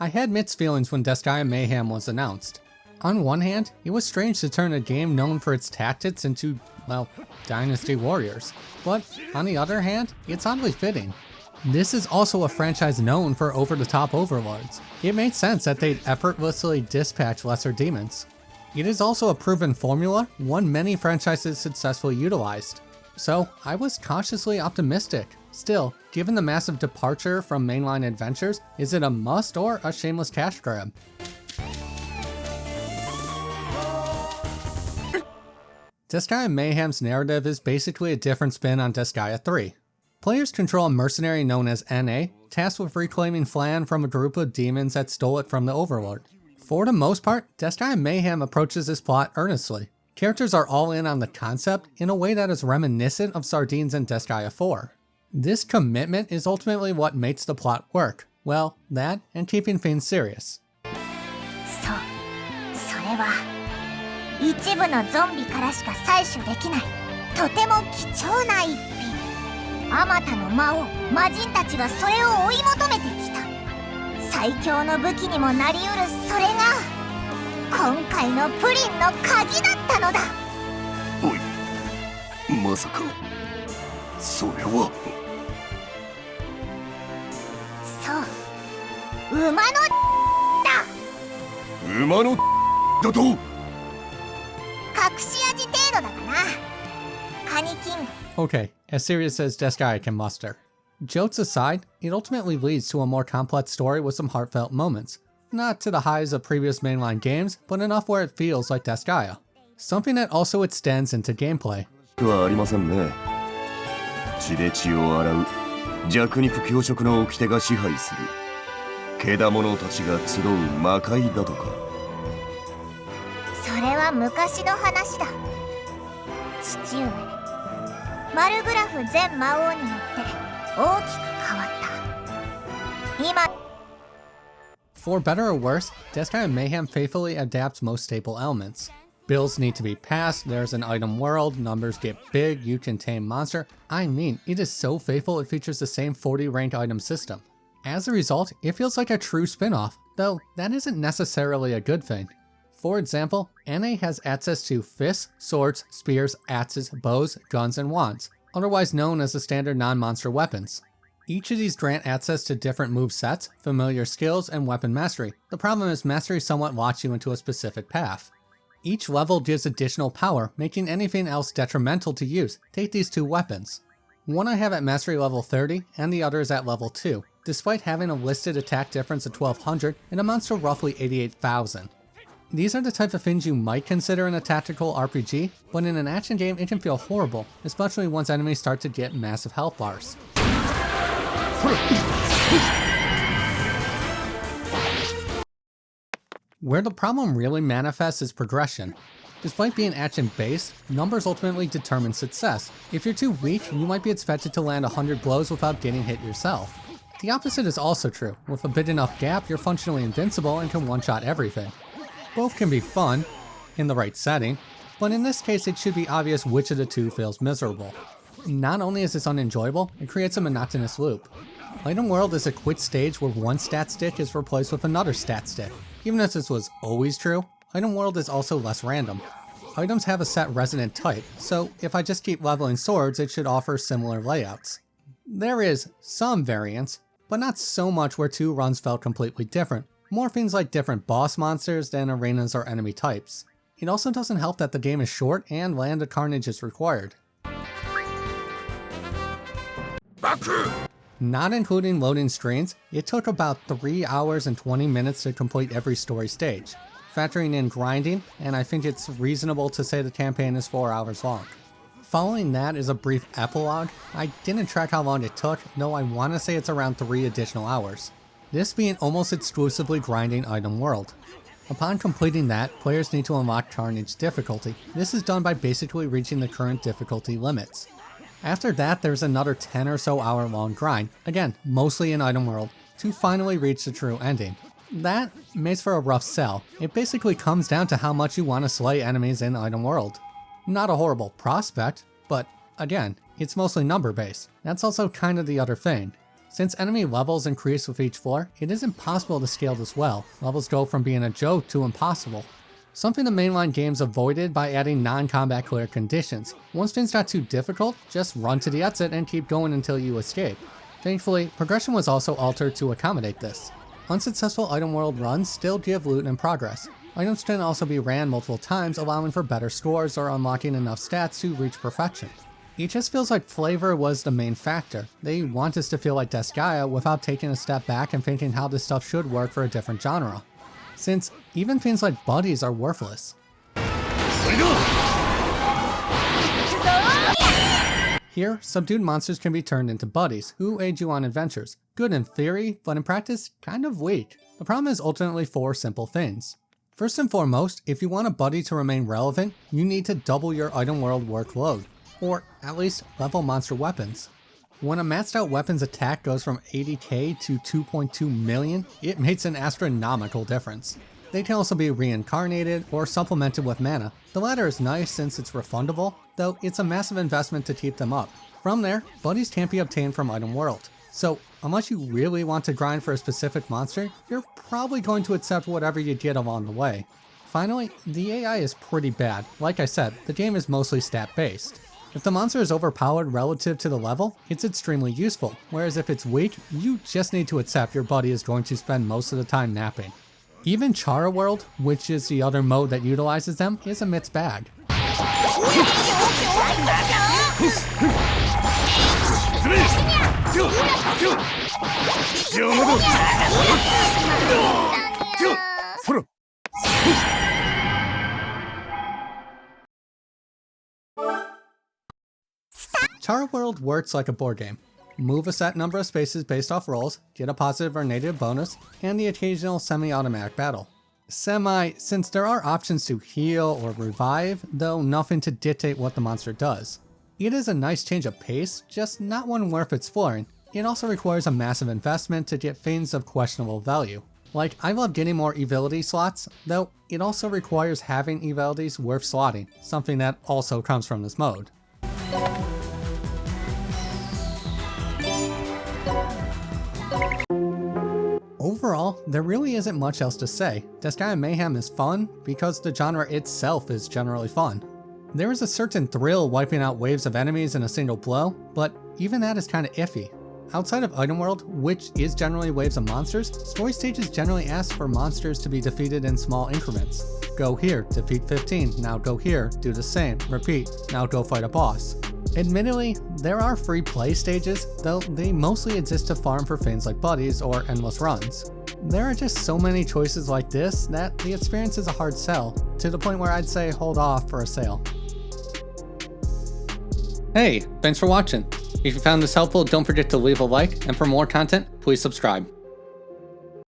I had mixed feelings when Disgaea Mayhem was announced. On one hand, it was strange to turn a game known for its tactics into, well, Dynasty warriors. But on the other hand, it's oddly fitting. This is also a franchise known for over-the-top overlords. It made sense that they'd effortlessly dispatch lesser demons. It is also a proven formula, one many franchises successfully utilized. So I was cautiously optimistic. Still, given the massive departure from mainline adventures, is it a must or a shameless cash grab? Disgaea Mayhem's narrative is basically a different spin on Disgaea 3. Players control a mercenary known as NA, tasked with reclaiming Flan from a group of demons that stole it from the Overlord. For the most part, Disgaea Mayhem approaches this plot earnestly. Characters are all in on the concept in a way that is reminiscent of Sardines and Disgaea 4. This commitment is ultimately what makes the plot work. Well, that and keeping things serious. それは一部のゾンビからしか採取できないとても貴重な一品。あまたの魔王魔人たちがそれを追い求めてきた。最強の武器にもなりうるそれが今回のプリンの鍵だったのだ。おい、まさかそれは。そう、馬のだ。馬のだと。隠し味程度だかな。カニキング。 Okay, as serious as Disgaea can muster. Jokes aside, it ultimately leads to a more complex story with some heartfelt moments. Not to the highs of previous mainline games, but enough where it feels like Disgaea. Something that also extends into gameplay. はありませんね。血で血を洗う弱肉強食の掟が支配する。けだものたちが集う魔界だとか。それは昔の話だ。父上、マルグラフ全魔王によって大きく変わった。今 For better or worse, Disgaea Mayhem faithfully adapts most staple elements. Bills need to be passed, there's an item world, numbers get big, you can tame monster. I mean, it is so faithful it features the same 40 rank item system. As a result, it feels like a true spin-off, though that isn't necessarily a good thing. For example, NA has access to fists, swords, spears, axes, bows, guns, and wands, otherwise known as the standard non-monster weapons. Each of these grant access to different move sets, familiar skills, and weapon mastery. The problem is mastery somewhat locks you into a specific path. Each level gives additional power, making anything else detrimental to use. Take these two weapons. One I have at mastery level 30, and the other is at level 2. Despite having a listed attack difference of 1200, it amounts to roughly 88,000. These are the type of things you might consider in a tactical RPG, but in an action game it can feel horrible, especially once enemies start to get massive health bars. Where the problem really manifests is progression. Despite being action-based, numbers ultimately determine success. If you're too weak, you might be expected to land 100 blows without getting hit yourself. The opposite is also true. With a big enough gap, you're functionally invincible and can one-shot everything. Both can be fun, in the right setting, but in this case it should be obvious which of the two feels miserable. Not only is this unenjoyable, it creates a monotonous loop. Item World is a quit stage where one stat stick is replaced with another stat stick. Even if this was always true, Item World is also less random. Items have a set resonant type, so if I just keep leveling swords, it should offer similar layouts. There is some variance, but not so much where two runs felt completely different. More things like different boss monsters than arenas or enemy types. It also doesn't help that the game is short and Land of Carnage is required. Not including loading screens, it took about 3 hours and 20 minutes to complete every story stage. Factoring in grinding, and I think it's reasonable to say the campaign is 4 hours long. Following that is a brief epilogue. I didn't track how long it took, though I want to say it's around 3 additional hours. This being almost exclusively grinding Item World. Upon completing that, players need to unlock Carnage difficulty. This is done by basically reaching the current difficulty limits. After that, there's another 10 or so hour long grind, again, mostly in Item World, to finally reach the true ending. That makes for a rough sell. It basically comes down to how much you want to slay enemies in Item World. Not a horrible prospect, but again, it's mostly number based. That's also kind of the other thing. Since enemy levels increase with each floor, it is impossible to scale this well. Levels go from being a joke to impossible. Something the mainline games avoided by adding non-combat clear conditions. Once things got too difficult, just run to the exit and keep going until you escape. Thankfully, progression was also altered to accommodate this. Unsuccessful item world runs still give loot and progress. Items can also be ran multiple times, allowing for better scores or unlocking enough stats to reach perfection. It just feels like flavor was the main factor. They want us to feel like Disgaea without taking a step back and thinking how this stuff should work for a different genre. Since even things like buddies are worthless. Here, subdued monsters can be turned into buddies, who aid you on adventures. Good in theory, but in practice, kind of weak. The problem is ultimately 4 simple things. First and foremost, if you want a buddy to remain relevant, you need to double your item world workload, or at least level monster weapons. When a maxed out weapons attack goes from 80k to 2.2 million, it makes an astronomical difference. They can also be reincarnated or supplemented with mana. The latter is nice since it's refundable, though it's a massive investment to keep them up. From there, buddies can't be obtained from item world. So unless you really want to grind for a specific monster, you're probably going to accept whatever you get along the way. Finally, the AI is pretty bad. Like I said, the game is mostly stat based. If the monster is overpowered relative to the level, it's extremely useful, whereas if it's weak, you just need to accept your buddy is going to spend most of the time napping. Even Chara World, which is the other mode that utilizes them, is a mixed bag. Chara World works like a board game. Move a set number of spaces based off rolls, get a positive or negative bonus, and the occasional semi-automatic battle. Since there are options to heal or revive, though nothing to dictate what the monster does. It is a nice change of pace, just not one worth exploring. It also requires a massive investment to get things of questionable value. Like, I love getting more evility slots, though it also requires having evilities worth slotting, something that also comes from this mode. Overall, there really isn't much else to say. Disgaea Mayhem is fun because the genre itself is generally fun. There is a certain thrill wiping out waves of enemies in a single blow, but even that is kinda iffy. Outside of item world, which is generally waves of monsters, story stages generally ask for monsters to be defeated in small increments. Go here, defeat 15, now go here, do the same, repeat, now go fight a boss. Admittedly, there are free play stages, though they mostly exist to farm for things like buddies or endless runs. There are just so many choices like this that the experience is a hard sell, to the point where I'd say hold off for a sale. Hey, thanks for watching. If you found this helpful, don't forget to leave a like, and for more content, please subscribe.